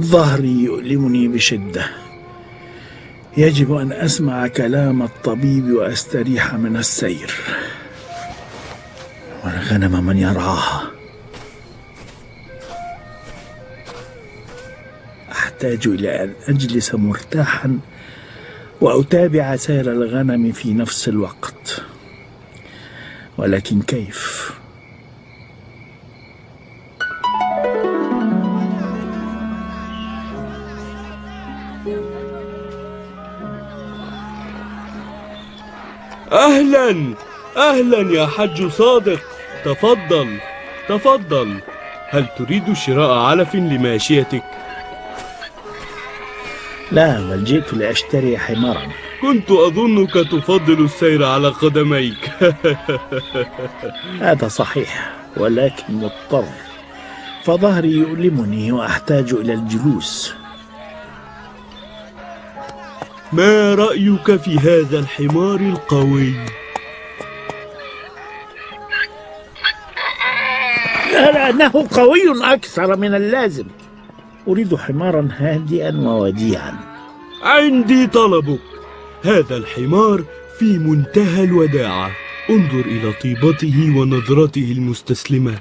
ظهري يؤلمني بشدة. يجب أن أسمع كلام الطبيب وأستريح من السير. والغنم من يرعاها؟ أحتاج إلى أن أجلس مرتاحا وأتابع سير الغنم في نفس الوقت، ولكن كيف؟ أهلا أهلا يا حج صادق، تفضل تفضل. هل تريد شراء علف لماشيتك؟ لا، بل جئت لأشتري حمارا. كنت أظنك تفضل السير على قدميك. هذا صحيح، ولكن مضطر، فظهري يؤلمني وأحتاج إلى الجلوس. ما رأيك في هذا الحمار القوي؟ أنه قوي أكثر من اللازم. أريد حمارا هادئا ووديعا. عندي طلبك. هذا الحمار في منتهى الوداعة. انظر إلى طيبته ونظرته المستسلمة.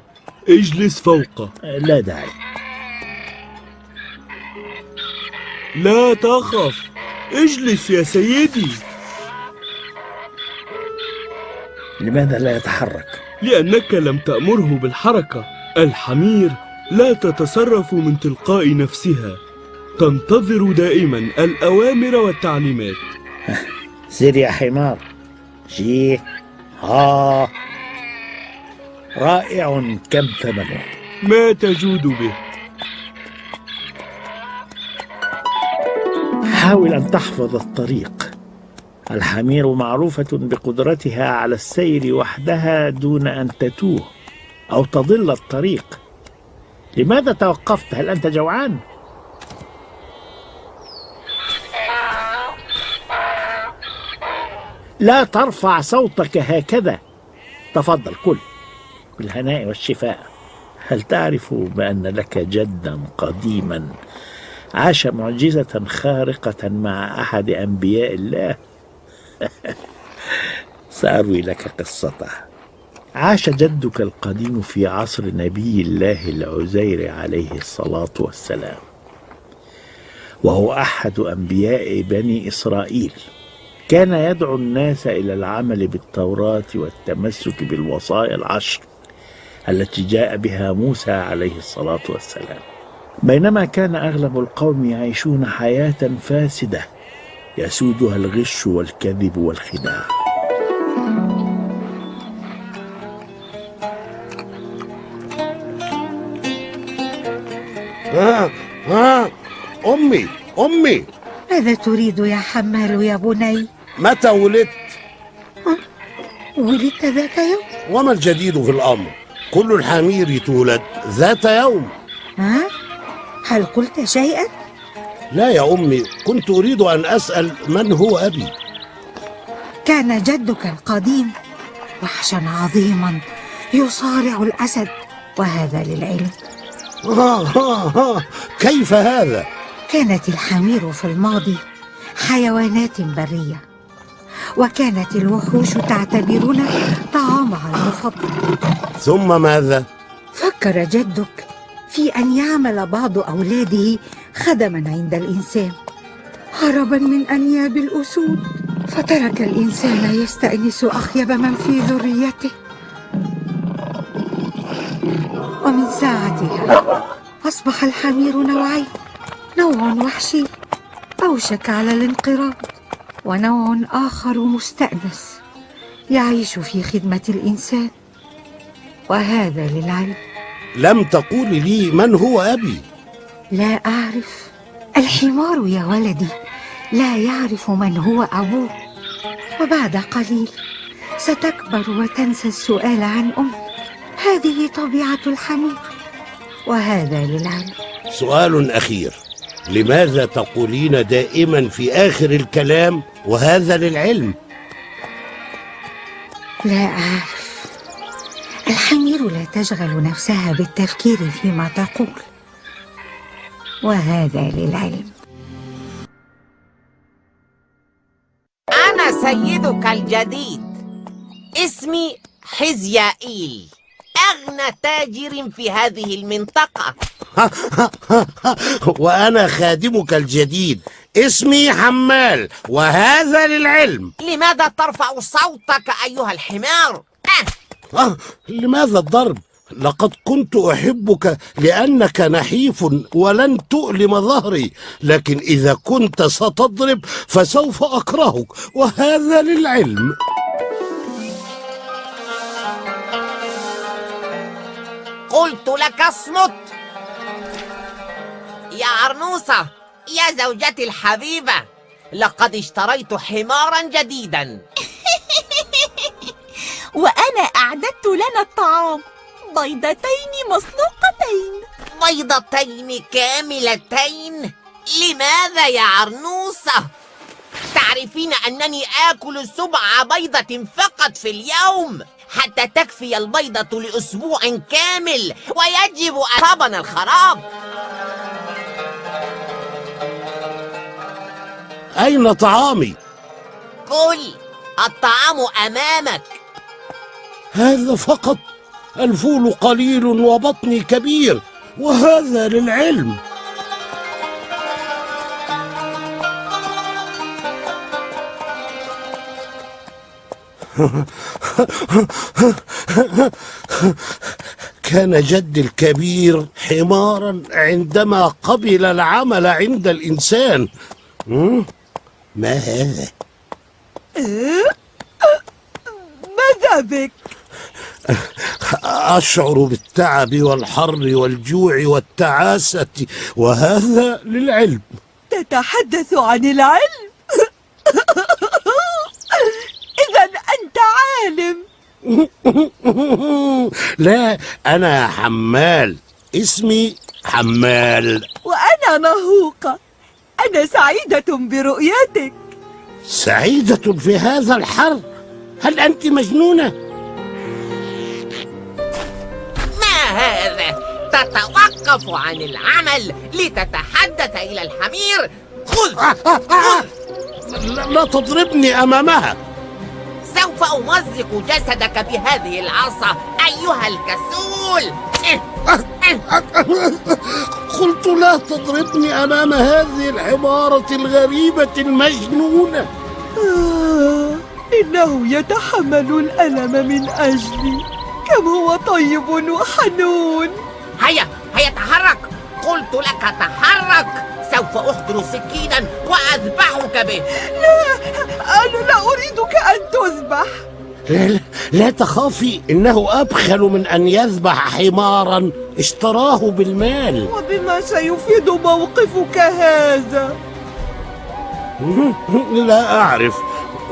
اجلس فوقه. لا داعي. لا تخف، اجلس يا سيدي. لماذا لا يتحرك؟ لأنك لم تأمره بالحركة. الحمير لا تتصرف من تلقاء نفسها، تنتظر دائما الأوامر والتعليمات. سير يا حمار. جي. رائع. كم ثمنه؟ ما تجود به؟ حاول أن تحفظ الطريق. الحمير معروفة بقدرتها على السير وحدها دون أن تتوه أو تضل الطريق. لماذا توقفت؟ هل أنت جوعان؟ لا ترفع صوتك هكذا. تفضل، كل بالهناء والشفاء. هل تعرف بأن لك جدا قديما عاش معجزة خارقة مع أحد أنبياء الله؟ سأروي لك قصته. عاش جدك القديم في عصر نبي الله العزير عليه الصلاة والسلام، وهو أحد أنبياء بني إسرائيل. كان يدعو الناس إلى العمل بالتوراة والتمسك بالوصايا العشر التي جاء بها موسى عليه الصلاة والسلام، بينما كان أغلب القوم يعيشون حياة فاسدة يسودها الغش والكذب والخداع. أمي ماذا تريد يا حمال يا بني؟ متى ولدت؟ ولدت ذات يوم. وما الجديد في الأمر؟ كل الحمير تولد ذات يوم. هل قلت شيئا؟ لا يا أمي، كنت أريد أن أسأل من هو أبي. كان جدك القديم وحشا عظيما يصارع الأسد، وهذا للعلم. كيف هذا؟ كانت الحمير في الماضي حيوانات برية، وكانت الوحوش تعتبرنا طعامها المفضل. ثم ماذا؟ فكر جدك في أن يعمل بعض أولاده خدما عند الإنسان هربا من أنياب الأسود، فترك الإنسان يستأنس أخيب من في ذريته. ومن ساعتها أصبح الحمير نوعين: نوع وحشي أوشك على الانقراض، ونوع آخر مستأنس يعيش في خدمة الإنسان، وهذا للعلم. لم تقولي لي من هو أبي. لا أعرف. الحمار يا ولدي لا يعرف من هو أبوه، وبعد قليل ستكبر وتنسى السؤال عن أمك. هذه طبيعة الحمير، وهذا للعلم. سؤال أخير: لماذا تقولين دائما في آخر الكلام وهذا للعلم؟ لا أعرف. الحمير لا تشغل نفسها بالتفكير فيما تقول، وهذا للعلم. أنا سيدك الجديد، اسمي حزيائيل، أغنى تاجر في هذه المنطقة. وأنا خادمك الجديد، اسمي حمال، وهذا للعلم. لماذا ترفع صوتك أيها الحمار؟ لماذا الضرب؟ لقد كنت أحبك لأنك نحيف ولن تؤلم ظهري، لكن إذا كنت ستضرب فسوف أكرهك، وهذا للعلم. قلت لك اصمت يا عرنوسة، يا زوجتي الحبيبة، لقد اشتريت حمارا جديدا. وأنا أعددت لنا الطعام، بيضتين مسلوقتين. بيضتين كاملتين؟ لماذا يا عرنوسة؟ تعرفين أنني آكل 7 بيضة فقط في اليوم، حتى تكفي البيضة لأسبوع كامل، ويجب أصابنا الخراب. أين طعامي؟ كل، الطعام أمامك. هذا فقط؟ الفول قليل وبطني كبير، وهذا للعلم. كان جدي الكبير حمارا عندما قبل العمل عند الإنسان. ما هذا؟ ماذا بك؟ أشعر بالتعب والحر والجوع والتعاسة، وهذا للعلم. تتحدث عن العلم؟ إذا أنت عالم. لا، أنا حمال، اسمي حمال. وأنا نهوقة، أنا سعيدة برؤيتك. سعيدة في هذا الحر؟ هل أنت مجنونة؟ ما هذا؟ تتوقف عن العمل لتتحدث إلى الحمير؟ خذ! لا تضربني أمامها. سوف أمزق جسدك بهذه العصا أيها الكسول. قلت لا تضربني أمام هذه الحمارة الغريبة المجنونة. إنه يتحمل الألم من أجلي، كم هو طيب وحنون. هيا هيا تحرك، قلت لك تحرك، سوف أحضر سكينا وأذبحك به. لا، أنا لا أريدك أن تذبح. لا تخافي، إنه أبخل من أن يذبح حمارا اشتراه بالمال. وبما سيفيد موقفك هذا؟ لا أعرف،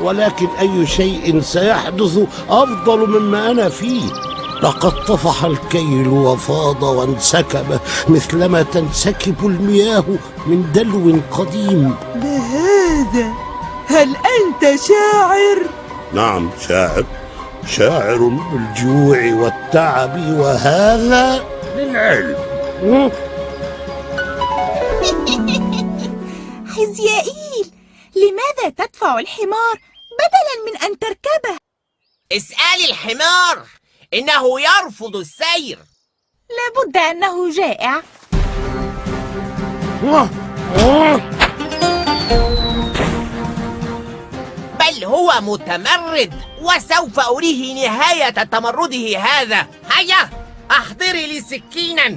ولكن أي شيء سيحدث أفضل مما أنا فيه. لقد طفح الكيل وفاض وانسكب مثلما تنسكب المياه من دلو قديم. بهذا هل أنت شاعر؟ نعم، شاعر بالجوع والتعب، وهذا للعلم. حزيائيل، لماذا تدفع الحمار بدلا من أن تركبه؟ اسألي الحمار، إنه يرفض السير. لابد أنه جائع. بل هو متمرد، وسوف أريه نهاية تمرده هذا. هيا أحضري لي سكينا.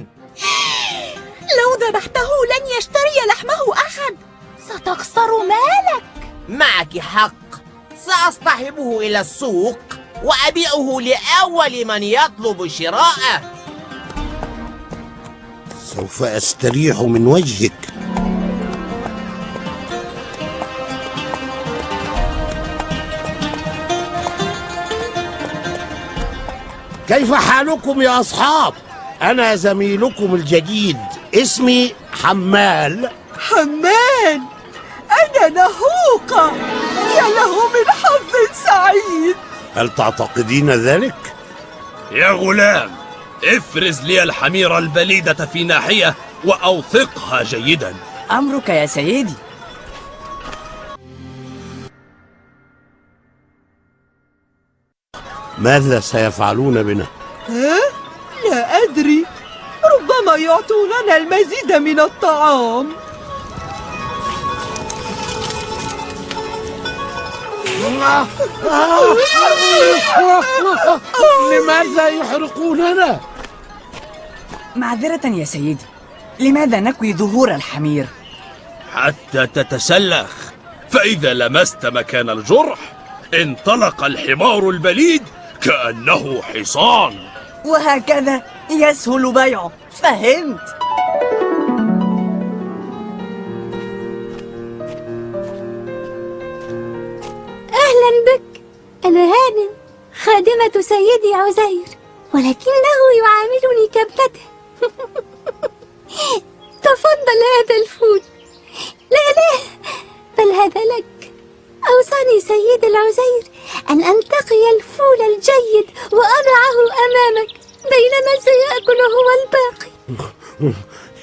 لو ذبحته لن يشتري لحمه أحد، ستخسر مالك. معك حق، سأصطحبه إلى السوق وأبيعه لأول من يطلب شراءه. سوف أستريح من وجهك. كيف حالكم يا أصحاب؟ أنا زميلكم الجديد، اسمي حمال. حمال، أنا نهوقة، يا له من حظ سعيد. هل تعتقدين ذلك؟ يا غلام، افرز لي الحمير البليدة في ناحية وأوثقها جيدا. أمرك يا سيدي. ماذا سيفعلون بنا؟ لا أدري، ربما يعطوننا المزيد من الطعام. لماذا يحرقوننا؟ معذرة يا سيدي، لماذا نكوي ظهور الحمير؟ حتى تتسلخ، فإذا لمست مكان الجرح انطلق الحمار البليد كأنه حصان، وهكذا يسهل بيعه. فهمت. أهلا بك، أنا هانم خادمة سيدي عزير، ولكنه يعاملني كابنته. تفضل هذا الفول. لا، بل هذا لك. أوصاني سيد العزير أن أنتقي الفول الجيد وأضعه أمامك بينما سيأكل هو الباقي.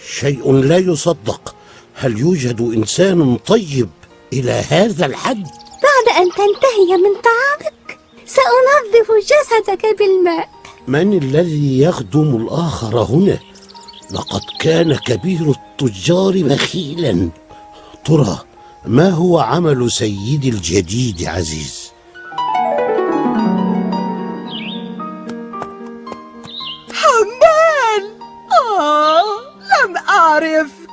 شيء لا يصدق. هل يوجد إنسان طيب إلى هذا الحد؟ بعد أن تنتهي من طعامك سأنظف جسدك بالماء. من الذي يخدم الآخر هنا؟ لقد كان كبير التجار بخيلا. ترى ما هو عمل سيدي الجديد عزيز؟ حمال، لم أعرفك.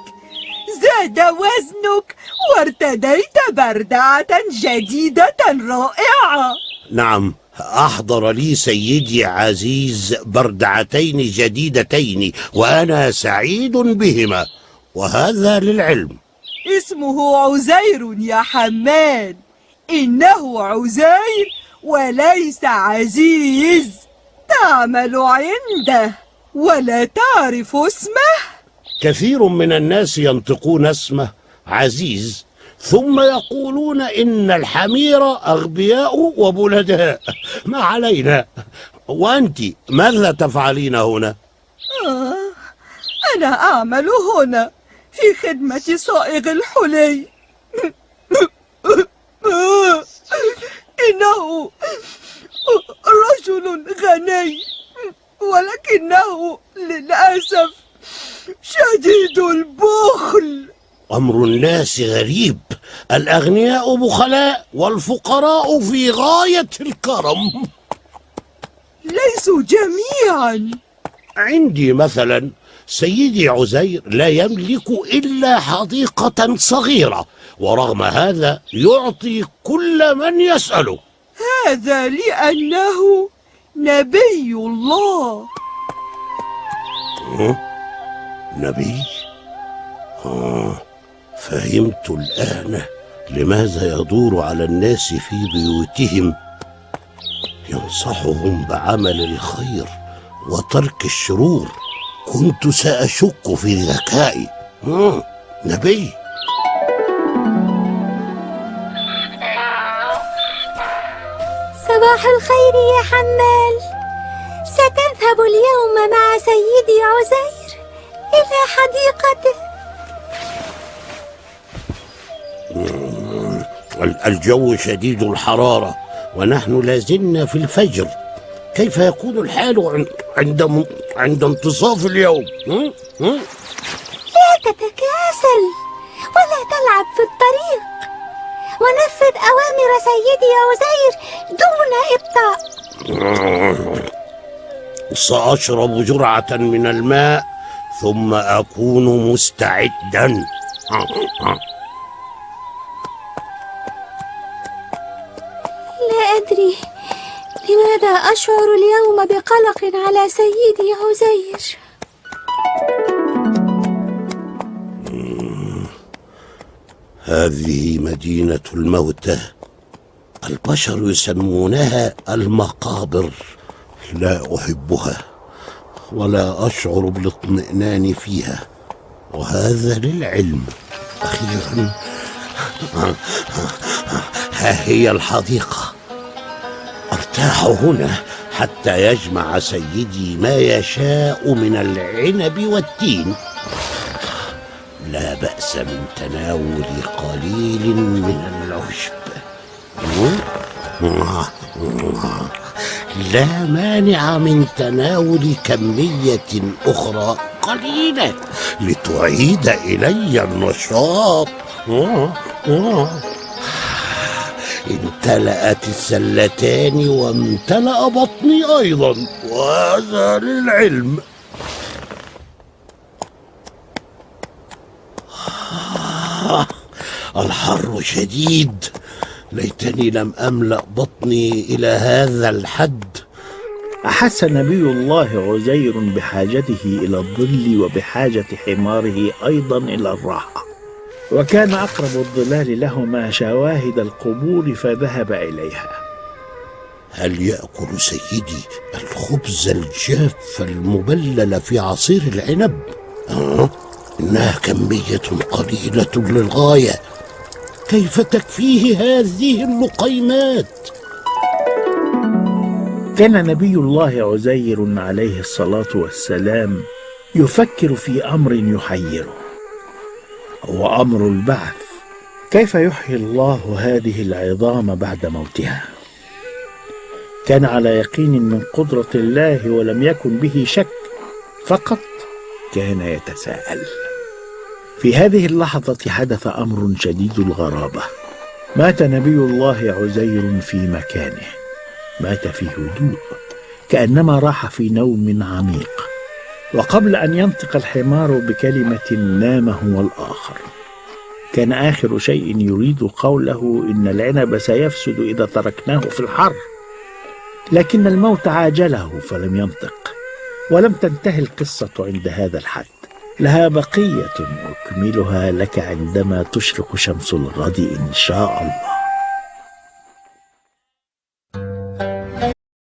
زاد وزنك وارتديت بردعة جديدة رائعة. نعم، أحضر لي سيدي عزيز بردعتين جديدتين وأنا سعيد بهما، وهذا للعلم. اسمه عزير يا حمال، إنه عزير وليس عزيز. تعمل عنده ولا تعرف اسمه؟ كثير من الناس ينطقون اسمه عزيز ثم يقولون إن الحمير أغبياء وبلداء. ما علينا. وأنت ماذا تفعلين هنا؟ أنا أعمل هنا في خدمة صائغ الحلي. إنه رجل غني، ولكنه للأسف شديد البخل. أمر الناس غريب، الأغنياء بخلاء والفقراء في غاية الكرم. ليسوا جميعا. عندي مثلا سيدي عزير لا يملك إلا حديقة صغيرة، ورغم هذا يعطي كل من يسأله. هذا لأنه نبي الله. نبي؟ فهمت الآن لماذا يدور على الناس في بيوتهم ينصحهم بعمل الخير وترك الشرور. كنت سأشك في ذكائي. نبي. صباح الخير يا حمال. ستذهب اليوم مع سيدي عزير إلى حديقته. الجو شديد الحرارة ونحن لازلنا في الفجر. كيف يكون الحال عند انتصاف اليوم؟ لا تتكاسل ولا تلعب في الطريق، ونفذ أوامر سيدي عزير دون إبطاء. سأشرب جرعة من الماء ثم أكون مستعدا. لا أدري لماذا أشعر اليوم بقلق على سيدي عزير. هذه مدينة الموتى، البشر يسمونها المقابر. لا أحبها ولا أشعر بالاطمئنان فيها، وهذا للعلم. أخيرا ها هي الحديقة. أرتاح هنا حتى يجمع سيدي ما يشاء من العنب والتين. لا بأس من تناول قليل من العشب، لا مانع من تناول كمية أخرى قليلة لتعيد إلي النشاط. امتلأت السلتان وامتلأ بطني أيضا، وهذا للعلم. الحر شديد، ليتني لم أملأ بطني إلى هذا الحد. أحس نبي الله عزير بحاجته إلى الظل وبحاجة حماره أيضا إلى الراحة، وكان أقرب الظلال لهما شواهد القبور فذهب إليها. هل يأكل سيدي الخبز الجاف المبلل في عصير العنب؟ إنها كمية قليلة للغاية، كيف تكفيه هذه اللقيمات؟ كان نبي الله عزير عليه الصلاة والسلام يفكر في أمر يحيره، هو أمر البعث. كيف يحيي الله هذه العظام بعد موتها؟ كان على يقين من قدرة الله ولم يكن به شك، فقط كان يتساءل. في هذه اللحظة حدث أمر شديد الغرابة. مات نبي الله عزير في مكانه، مات في هدوء، كأنما راح في نوم عميق. وقبل أن ينطق الحمار بكلمة نام هو الآخر. كان آخر شيء يريد قوله إن العنب سيفسد إذا تركناه في الحر، لكن الموت عاجله فلم ينطق. ولم تنتهي القصة عند هذا الحد، لها بقية أكملها لك عندما تشرق شمس الغد إن شاء الله.